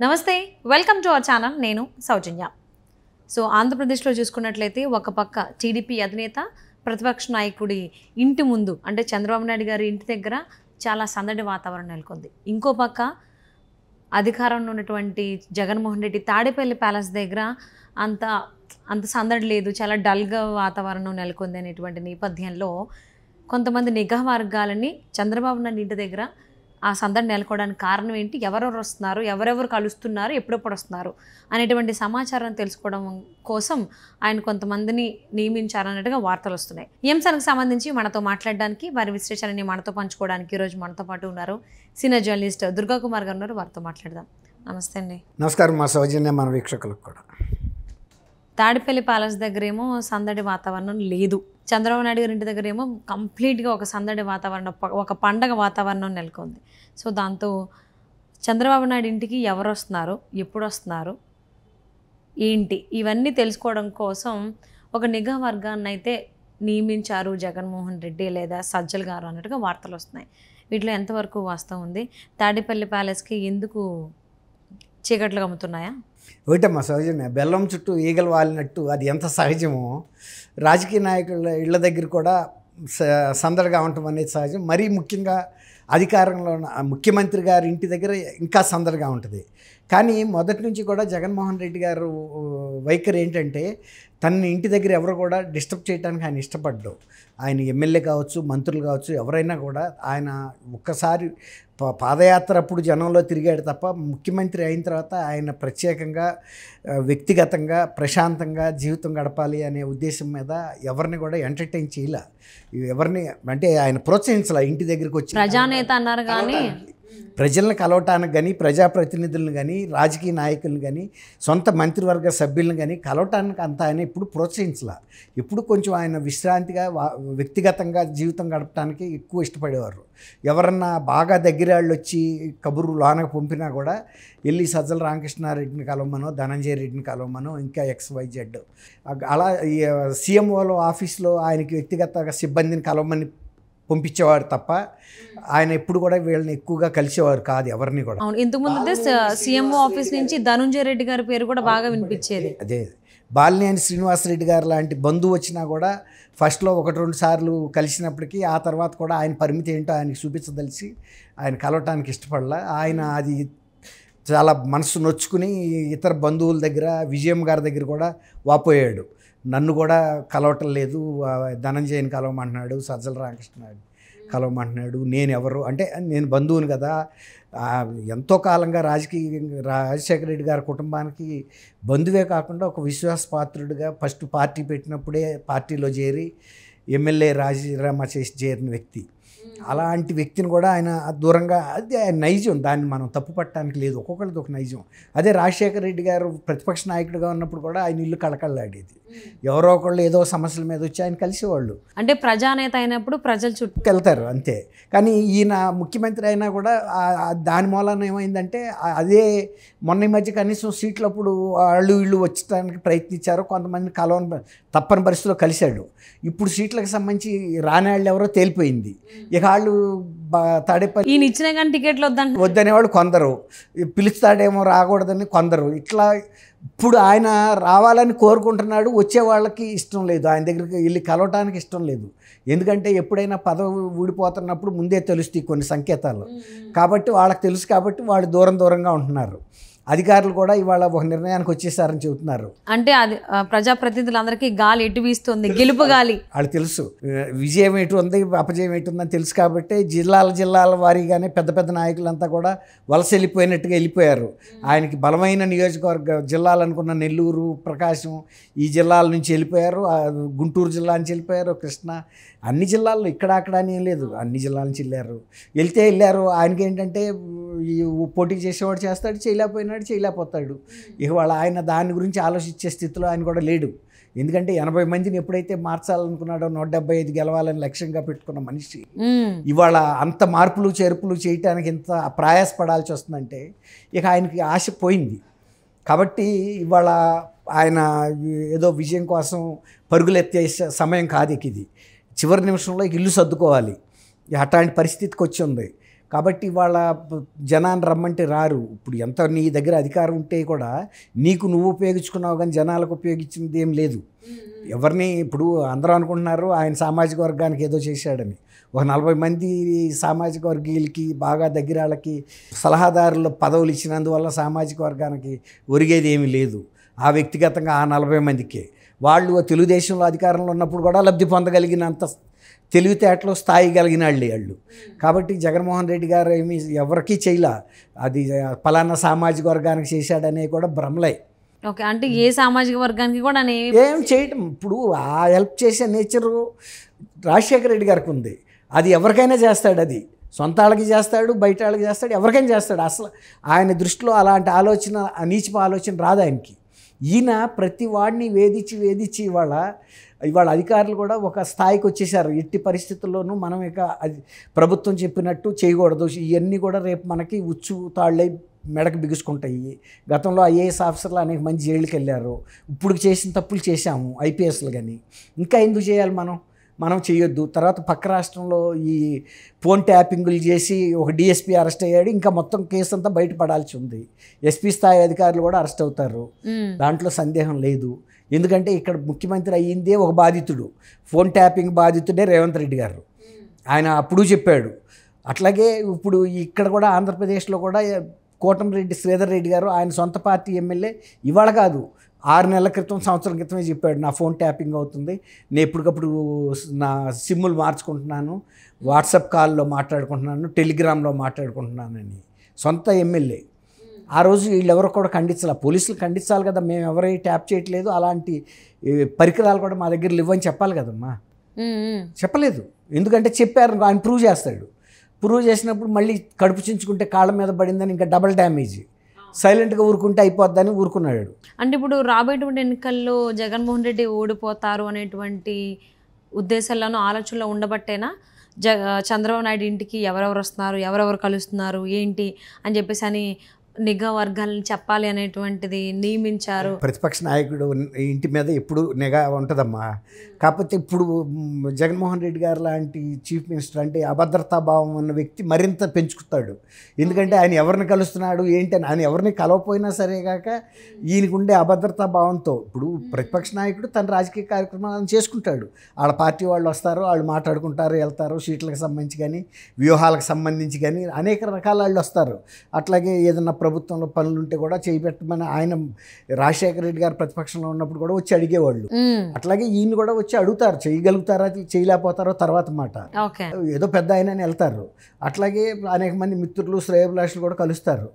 నమస్తే, welcome to our channel. నేను సౌజన్య. So ఆంధ్రప్రదేశ్లో చూసుకున్నట్లయితే ఒక పక్క టీడీపీ అధినేత ప్రతిపక్ష నాయకుడి ఇంటి ముందు అంటే చంద్రబాబు నాయుడు గారి ఇంటి దగ్గర చాలా సందడి వాతావరణం నెలకొంది. ఇంకో పక్క అధికారంలో ఉన్నటువంటి జగన్మోహన్ రెడ్డి తాడేపల్లి ప్యాలెస్ దగ్గర అంత సందడి లేదు, చాలా డల్గా వాతావరణం నెలకొంది అనేటువంటి నేపథ్యంలో కొంతమంది నిఘా వర్గాలని చంద్రబాబు నాయుడు ఇంటి దగ్గర ఆ సందడి నెలకోవడానికి కారణం ఏంటి, ఎవరెవరు వస్తున్నారు, ఎవరెవరు కలుస్తున్నారు, ఎప్పుడెప్పుడు వస్తున్నారు అనేటువంటి సమాచారం తెలుసుకోవడం కోసం ఆయన కొంతమందిని నియమించారన్నట్టుగా వార్తలు వస్తున్నాయి. ఈ అంశానికి సంబంధించి మనతో మాట్లాడడానికి, వారి విశ్లేషణని మనతో పంచుకోవడానికి ఈరోజు మనతో పాటు ఉన్నారు సీనియర్ జర్నలిస్ట్ దుర్గా కుమార్ గారు ఉన్నారు. వారితో మాట్లాడదాం. నమస్తే అండి. నమస్కారం. మా సౌజన్య మన వీక్షకులకు కూడా. తాడేపల్లి ప్యాలెస్ దగ్గర ఏమో సందడి వాతావరణం లేదు, చంద్రబాబు నాయుడు గారి ఇంటి దగ్గర ఏమో కంప్లీట్గా ఒక సందడి వాతావరణం, ఒక పండగ వాతావరణం నెలకొంది. సో దాంతో చంద్రబాబు నాయుడు ఇంటికి ఎవరు వస్తున్నారు, ఎప్పుడు వస్తున్నారు, ఏంటి ఇవన్నీ తెలుసుకోవడం కోసం ఒక నిఘా వర్గాన్ని అయితే నియమించారు జగన్మోహన్ రెడ్డి లేదా సజ్జల్ గారు అన్నట్టుగా వార్తలు వస్తున్నాయి. వీటిలో ఎంతవరకు వాస్తవం ఉంది? తాడేపల్లి ప్యాలెస్కి ఎందుకు చీకట్లు కమ్ముతున్నాయా? ఒకటమ్మా సౌజన్య, బెల్లం చుట్టూ ఈగలు వాలినట్టు అది ఎంత సహజమో రాజకీయ నాయకుల ఇళ్ల దగ్గర కూడా సందడిగా ఉండటం అనేది సహజం. మరీ ముఖ్యంగా అధికారంలో ముఖ్యమంత్రి గారి ఇంటి దగ్గర ఇంకా సందడిగా ఉంటుంది. కానీ మొదటి నుంచి కూడా జగన్మోహన్ రెడ్డి గారు వైఖరి ఏంటంటే తన ఇంటి దగ్గర ఎవరు కూడా డిస్టర్బ్ చేయడానికి ఆయన ఇష్టపడ్డాడు. ఆయన ఎమ్మెల్యే కావచ్చు, మంత్రులు కావచ్చు, ఎవరైనా కూడా ఆయన ఒక్కసారి పాదయాత్ర అప్పుడు జనంలో తిరిగాడు తప్ప ముఖ్యమంత్రి అయిన తర్వాత ఆయన ప్రత్యేకంగా వ్యక్తిగతంగా ప్రశాంతంగా జీవితం గడపాలి అనే ఉద్దేశం మీద ఎవరిని కూడా ఎంటర్టైన్ చేయలే, ఎవరిని అంటే ఆయన ప్రోత్సహించాల. ఇంటి దగ్గరికి వచ్చి ప్రజానేత అన్నారు కానీ ప్రజలను కలవటానికి కానీ, ప్రజాప్రతినిధులను కానీ, రాజకీయ నాయకులను కానీ, సొంత మంత్రివర్గ సభ్యులను కానీ కలవటానికి అంత ఆయన ఇప్పుడు ప్రోత్సహించాల. ఇప్పుడు కొంచెం ఆయన విశ్రాంతిగా వ్యక్తిగతంగా జీవితం గడపడానికి ఎక్కువ ఇష్టపడేవారు. ఎవరన్నా బాగా దగ్గరాళ్ళు వచ్చి కబుర్లు లోనకు పంపినా కూడా వెళ్ళి సజ్జల రామకృష్ణారెడ్డిని కలవమనో, ధనంజయ రెడ్డిని కలవమనో, ఇంకా XYZ అలా సీఎంఓలో ఆఫీస్లో ఆయనకి వ్యక్తిగత సిబ్బందిని కలవమని పంపించేవారు తప్ప ఆయన ఎప్పుడు కూడా వీళ్ళని ఎక్కువగా కలిసేవారు కాదు ఎవరిని కూడా. ఇంతకుముందు సీఎంఓ ఆఫీస్ నుంచి ధనంజయ రెడ్డి గారి పేరు కూడా బాగా వినిపించేది. అదే బాలినేని శ్రీనివాసరెడ్డి గారు లాంటి బంధువు వచ్చినా కూడా ఫస్ట్లో 1-2 సార్లు కలిసినప్పటికీ ఆ తర్వాత కూడా ఆయన పరిమితి ఏంటో ఆయనకి చూపించదలిసి ఆయన కలవటానికి ఇష్టపడలా. ఆయన అది చాలా మనసు నొచ్చుకుని ఇతర బంధువుల దగ్గర, విజయం గారి దగ్గర కూడా వాపోయాడు. నన్ను కూడా కలవటం లేదు, ధనంజయని కలవమంటున్నాడు, సజ్జల రామకృష్ణ కలవమంటున్నాడు, నేను ఎవరు అంటే నేను బంధువుని కదా. ఎంతో కాలంగా రాజశేఖర రెడ్డి గారి కుటుంబానికి బంధువే కాకుండా ఒక విశ్వాసపాత్రుడిగా ఫస్ట్ పార్టీ పెట్టినప్పుడే పార్టీలో చేరి ఎమ్మెల్యే రాజీనామా చేసి చేరిన వ్యక్తి. అలాంటి వ్యక్తిని కూడా ఆయన దూరంగా, అది ఆయన నైజం, దాన్ని మనం తప్పు పట్టడానికి లేదు, ఒక్కొక్కరిది ఒక నైజం. అదే రాజశేఖర రెడ్డి గారు ప్రతిపక్ష నాయకుడిగా ఉన్నప్పుడు కూడా ఆయన ఇల్లు కళకళలాడేది. ఎవరో ఒకళ్ళు ఏదో సమస్యల మీద వచ్చి ఆయన కలిసేవాళ్ళు. అంటే ప్రజానేత అయినప్పుడు ప్రజలు చుట్టూ వెళ్తారు అంతే. కానీ ఈయన ముఖ్యమంత్రి అయినా కూడా దాని మూలాన ఏమైందంటే అదే మొన్న ఈ మధ్య కనీసం సీట్లప్పుడు వాళ్ళు వీళ్ళు వచ్చడానికి ప్రయత్నించారు, కొంతమంది తప్పని పరిస్థితిలో కలిశాడు. ఇప్పుడు సీట్లకు సంబంధించి రానేవాళ్ళు ఎవరో తేలిపోయింది. ఇక వాళ్ళు తాడేపల్లి ఈయన ఇచ్చిన కానీ టికెట్లు వద్దనేవాళ్ళు కొందరు, పిలుస్తాడేమో రాకూడదని కొందరు, ఇట్లా ఇప్పుడు ఆయన రావాలని కోరుకుంటున్నాడు, వచ్చే వాళ్ళకి ఇష్టం లేదు, ఆయన దగ్గరికి వెళ్ళి కలవటానికి ఇష్టం లేదు. ఎందుకంటే ఎప్పుడైనా పదవి ఊడిపోతున్నప్పుడు ముందే తెలుస్తాయి కొన్ని సంకేతాలు, కాబట్టి వాళ్ళకి తెలుసు, కాబట్టి వాళ్ళు దూరంగా ఉంటున్నారు. అధికారులు కూడా ఇవాళ ఒక నిర్ణయానికి వచ్చేసారని చెబుతున్నారు. అంటే అది ప్రజాప్రతినిధులందరికీ గాలి ఎటు వీస్తుంది, గెలుపు గాలి. వాళ్ళు తెలుసు విజయం ఎటు ఉంది, అపజయం ఎటు ఉందని తెలుసు, కాబట్టి జిల్లాల వారీగానే పెద్ద నాయకులంతా కూడా వలస వెళ్ళిపోయారు. ఆయనకి బలమైన నియోజకవర్గ జిల్లాలు అనుకున్న నెల్లూరు, ప్రకాశం ఈ జిల్లాల నుంచి వెళ్ళిపోయారు, గుంటూరు జిల్లా నుంచి వెళ్ళిపోయారు, కృష్ణా, అన్ని జిల్లాల్లో ఇక్కడ అక్కడ అని ఏం లేదు, అన్ని జిల్లాల నుంచి వెళ్ళారు. ఆయనకి ఏంటంటే పోటీ చేసేవాడు చేస్తాడు, చేయలేకపోతాడు. ఇవాళ ఆయన దాని గురించి ఆలోచించే స్థితిలో ఆయన కూడా లేడు. ఎందుకంటే 80 మందిని ఎప్పుడైతే మార్చాలనుకున్నాడో 175 గెలవాలని లక్ష్యంగా పెట్టుకున్న మనిషి ఇవాళ అంత మార్పులు చేర్పులు చేయటానికి ఎంత ప్రయాసపడాల్సి వస్తుందంటే ఇక ఆయనకి ఆశ పోయింది. కాబట్టి ఇవాళ ఆయన ఏదో విజయం కోసం పరుగులెత్తే సమయం కాదు ఇది. చివరి నిమిషంలో ఇల్లు సర్దుకోవాలి, అట్లాంటి పరిస్థితికి వచ్చి ఉంది. కాబట్టి వాళ్ళ జనాన్ని రమ్మంటే రారు. ఇప్పుడు ఎంత నీ దగ్గర అధికారం ఉంటే కూడా నీకు నువ్వు ఉపయోగించుకున్నావు కానీ జనాలకు ఉపయోగించింది ఏం లేదు. ఎవరిని ఇప్పుడు అందరూ అనుకుంటున్నారు ఆయన సామాజిక వర్గానికి ఏదో చేశాడని. ఒక 40 మంది సామాజిక వర్గీయులకి బాగా దగ్గర వాళ్ళకి సలహాదారుల పదవులు ఇచ్చినందువల్ల సామాజిక వర్గానికి ఒరిగేది ఏమీ లేదు. ఆ వ్యక్తిగతంగా ఆ 40 మందికే వాళ్ళు తెలుగుదేశంలో అధికారంలో ఉన్నప్పుడు కూడా లబ్ధి పొందగలిగినంత తెలివితేటలో స్థాయి కలిగిన వాళ్ళు. కాబట్టి జగన్మోహన్ రెడ్డి గారు ఏమీ ఎవరికీ చేయలే. అది పలానా సామాజిక వర్గానికి చేశాడనే కూడా భ్రమలే. ఓకే, అంటే ఏ సామాజిక వర్గానికి కూడా ఏం చేయటం. ఇప్పుడు ఆ హెల్ప్ చేసే నేచరు రాజశేఖర రెడ్డి గారికి ఉంది. అది ఎవరికైనా చేస్తాడు. అది సొంత వాళ్ళకి చేస్తాడు, బయట వాళ్ళకి చేస్తాడు, ఎవరికైనా చేస్తాడు. అసలు ఆయన దృష్టిలో అలాంటి ఆలోచన, నీచపు ఆలోచన రాదు ఆయనకి. ఈయన ప్రతి వాడిని వేధించి ఇవాళ అధికారులు కూడా ఒక స్థాయికి వచ్చేసారు. ఎట్టి పరిస్థితుల్లోనూ మనం ఇక అది ప్రభుత్వం చెప్పినట్టు చేయకూడదు. ఇవన్నీ కూడా రేపు మనకి ఉచ్చు తాళ్ళై మెడకు బిగుసుకుంటాయి. గతంలో ఐఏఎస్ ఆఫీసర్లు అనేక మంది జైలుకి వెళ్ళారు. ఇప్పుడు చేసిన తప్పులు చేశాము ఐపీఎస్లు, కానీ ఇంకా ఎందుకు చేయాలి మనం చేయొద్దు. తర్వాత పక్క రాష్ట్రంలో ఈ ఫోన్ ట్యాపింగులు చేసి ఒక డిఎస్పీ అరెస్ట్ అయ్యాడు. ఇంకా మొత్తం కేసు అంతా బయటపడాల్సి ఉంది. ఎస్పీ స్థాయి అధికారులు కూడా అరెస్ట్ అవుతారు, దాంట్లో సందేహం లేదు. ఎందుకంటే ఇక్కడ ముఖ్యమంత్రి అయ్యిందే ఒక బాధితుడు, ఫోన్ ట్యాపింగ్ బాధితుడే రేవంత్ రెడ్డి గారు. ఆయన అప్పుడు చెప్పాడు. అట్లాగే ఇప్పుడు ఇక్కడ కూడా ఆంధ్రప్రదేశ్లో కూడా కోటమిరెడ్డి శ్రీధర్ రెడ్డి గారు ఆయన సొంత పార్టీ ఎమ్మెల్యే ఇవాళ కాదు 6 నెలల క్రితం, సంవత్సరం క్రితమే చెప్పాడు, నా ఫోన్ ట్యాపింగ్ అవుతుంది, నేను ఎప్పటికప్పుడు నా సిమ్ములు మార్చుకుంటున్నాను, వాట్సాప్ కాల్లో మాట్లాడుకుంటున్నాను, టెలిగ్రామ్లో మాట్లాడుకుంటున్నానని. సొంత ఎమ్మెల్యే. ఆ రోజు వీళ్ళెవరో కూడా ఖండించాలి, పోలీసులు ఖండించాలి కదా, మేము ఎవరై ట్యాప్ చేయట్లేదు, అలాంటి పరికరాలు కూడా మా దగ్గర లేవని చెప్పాలి కదమ్మా. చెప్పలేదు. ఎందుకంటే చెప్పారు, ఆయన ప్రూవ్ చేస్తాడు. ప్రూవ్ చేసినప్పుడు మళ్ళీ కడుపు చించుకుంటే కాళ్ళ మీద పడిందని ఇంకా డబుల్ డ్యామేజ్. సైలెంట్గా ఊరుకుంటే అయిపోద్దని ఊరుకున్నాడు. అంటే ఇప్పుడు రాబోయేటువంటి ఎన్నికల్లో జగన్మోహన్ రెడ్డి ఓడిపోతారు అనేటువంటి ఉద్దేశాలను ఆలోచనలో ఉండబట్టేనా చంద్రబాబు నాయుడు ఇంటికి ఎవరెవరు వస్తున్నారు, ఎవరెవరు కలుస్తున్నారు ఏంటి అని చెప్పేసి అని నిఘా వర్గాలను చెప్పాలి అనేటువంటిది నియమించారు. ప్రతిపక్ష నాయకుడు ఇంటి మీద ఎప్పుడు నిఘా ఉంటుందమ్మా. కాకపోతే ఇప్పుడు జగన్మోహన్ రెడ్డి గారు లాంటి చీఫ్ మినిస్టర్ అంటే అభద్రతా భావం ఉన్న వ్యక్తి మరింత పెంచుకుతాడు. ఎందుకంటే ఆయన ఎవరిని కలుస్తున్నాడు ఏంటి అని, ఆయన ఎవరిని కలవపోయినా సరే కాక ఈయనకు ఉండే అభద్రతా భావంతో ఇప్పుడు ప్రతిపక్ష నాయకుడు తన రాజకీయ కార్యక్రమాలను చేసుకుంటాడు. వాళ్ళ పార్టీ వాళ్ళు వస్తారు, వాళ్ళు మాట్లాడుకుంటారు, వెళ్తారు, సీట్లకు సంబంధించి కానీ వ్యూహాలకు సంబంధించి కానీ అనేక రకాల వాళ్ళు వస్తారు. అట్లాగే ఏదన్నా ప్రభుత్వంలో పనులుంటే కూడా చేయబెట్టమని ఆయన రాజశేఖర రెడ్డి గారు ప్రతిపక్షంలో ఉన్నప్పుడు కూడా వచ్చి అడిగేవాళ్ళు. అట్లాగే ఈయన కూడా వచ్చి అడుగుతారు, చేయగలుగుతారా చేయలేకపోతారో తర్వాత మాట. ఏదో పెద్ద ఆయనని వెళ్తారు. అట్లాగే అనేక మంది మిత్రులు శ్రేయోభిలాషులు కూడా కలుస్తారు.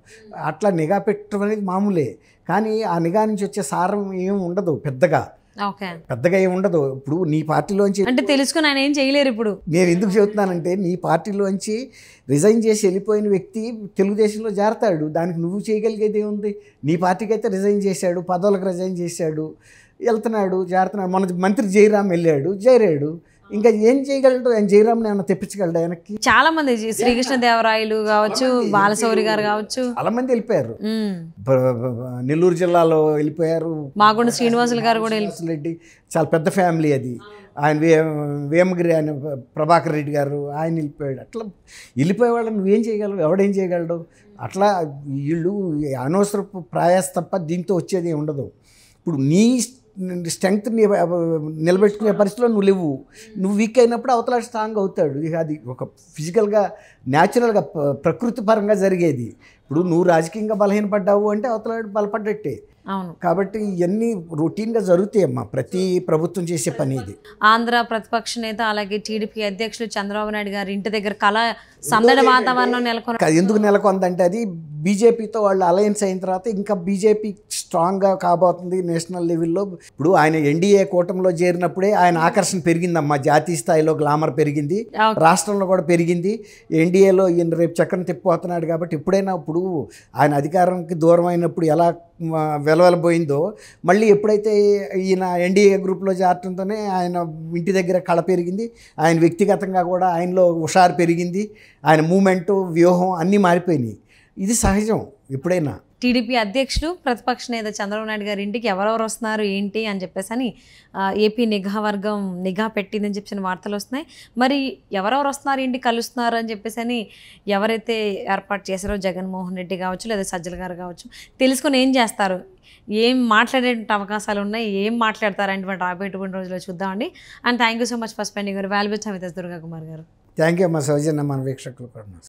అట్లా నిఘా పెట్టడం అనేది మామూలే. కానీ ఆ నిఘా నుంచి వచ్చే సారం ఏమి ఉండదు, పెద్దగా ఏమి ఉండదు. ఇప్పుడు నీ పార్టీలోంచి అంటే తెలుసుకుని ఆయన ఏం చేయలేరు. ఇప్పుడు నేను ఎందుకు చెబుతున్నానంటే నీ పార్టీలోంచి రిజైన్ చేసి వెళ్ళిపోయిన వ్యక్తి తెలుగుదేశంలో చేరతాడు, దానికి నువ్వు చేయగలిగేది ఏముంది? నీ పార్టీకి అయితే రిజైన్ చేశాడు, పదవులకు రిజైన్ చేశాడు, వెళ్తున్నాడు, చేరుతున్నాడు. మన మంత్రి జయరాం వెళ్ళాడు, చేరాడు. ఇంకా ఏం చేయగలడు ఆయన? జయరాంని ఏమన్నా తెప్పించగలడు ఆయనకి? చాలా మంది శ్రీకృష్ణదేవరాయలు కావచ్చు, బాలశౌరి గారు కావచ్చు, చాలా మంది వెళ్ళిపోయారు. నెల్లూరు జిల్లాలో వెళ్ళిపోయారు. మాగుండ శ్రీనివాసులు గారు కూడా రెడ్డి చాలా పెద్ద ఫ్యామిలీ అది. ఆయన వేమగిరి ఆయన ప్రభాకర్ రెడ్డి గారు ఆయన వెళ్ళిపోయాడు. అట్లా వెళ్ళిపోయే వాళ్ళని నువ్వేం చేయగలవు? ఎవడేం చేయగలడు? అట్లా వీళ్ళు అనవసరపు ప్రయాస తప్ప దీంతో వచ్చేది ఉండదు. ఇప్పుడు నీ స్ట్రెంగ్త్ నిలబెట్టుకునే పరిస్థితిలో నువ్వు లేవు. నువ్వు వీక్ అయినప్పుడు అవతల స్ట్రాంగ్ అవుతాడు. అది ఒక ఫిజికల్గా న్యాచురల్గా ప్రకృతి పరంగా జరిగేది. ఇప్పుడు నువ్వు రాజకీయంగా బలహీనపడ్డావు అంటే అవతల బలపడ్డట్టే. అవును. కాబట్టి ఇవన్నీ రొటీన్గా జరుగుతాయమ్మా, ప్రతి ప్రభుత్వం చేసే పని ఇది. ఆంధ్ర ప్రతిపక్ష నేత అలాగే టీడీపీ అధ్యక్షులు చంద్రబాబు నాయుడు గారి ఇంటి దగ్గర సందడి వాతావరణం నెలకొన్న ఎందుకు నెలకొందంటే అది బీజేపీతో వాళ్ళు అలయన్స్ అయిన తర్వాత ఇంకా బీజేపీ స్ట్రాంగ్గా కాబోతుంది నేషనల్ లెవెల్లో. ఇప్పుడు ఆయన ఎన్డీఏ కూటమిలో చేరినప్పుడే ఆయన ఆకర్షణ పెరిగిందమ్మా, జాతీయ స్థాయిలో గ్లామర్ పెరిగింది, రాష్ట్రంలో కూడా పెరిగింది. ఎన్డీఏలో ఈయన రేపు చక్కని తిప్పిపోతున్నాడు కాబట్టి ఎప్పుడైనా ఇప్పుడు ఆయన అధికారానికి దూరం అయినప్పుడు ఎలా వెలవెలబోయిందో మళ్ళీ ఎప్పుడైతే ఈయన ఎన్డీఏ గ్రూప్లో చేరటంతోనే ఆయన ఇంటి దగ్గర కళ పెరిగింది, ఆయన వ్యక్తిగతంగా కూడా ఆయనలో హుషారు పెరిగింది, ఆయన మూమెంటు వ్యూహం అన్నీ మారిపోయినాయి. ఇది సహజం ఎప్పుడైనా. టీడీపీ అధ్యక్షుడు ప్రతిపక్ష నేత చంద్రబాబు నాయుడు గారి ఇంటికి ఎవరెవరు వస్తున్నారు ఏంటి అని చెప్పేసి అని ఏపీ నిఘా వర్గం నిఘా పెట్టిందని చెప్పేసి వార్తలు వస్తున్నాయి. మరి ఎవరెవరు వస్తున్నారు ఏంటి కలుస్తున్నారు అని చెప్పేసి అని ఎవరైతే ఏర్పాటు చేశారో జగన్మోహన్ రెడ్డి కావచ్చు లేదా సజ్జల గారు కావచ్చు తెలుసుకొని ఏం చేస్తారు, ఏం మాట్లాడే అవకాశాలు ఉన్నాయి, ఏం మాట్లాడతారంటే రాబోయేటువంటి రోజుల్లో చూద్దామండి. And thank you so much for spending your valuable time with us Durga Kumar garu. Thank you అమ్మా సౌజన్య, మన వీక్షకులు కూడా.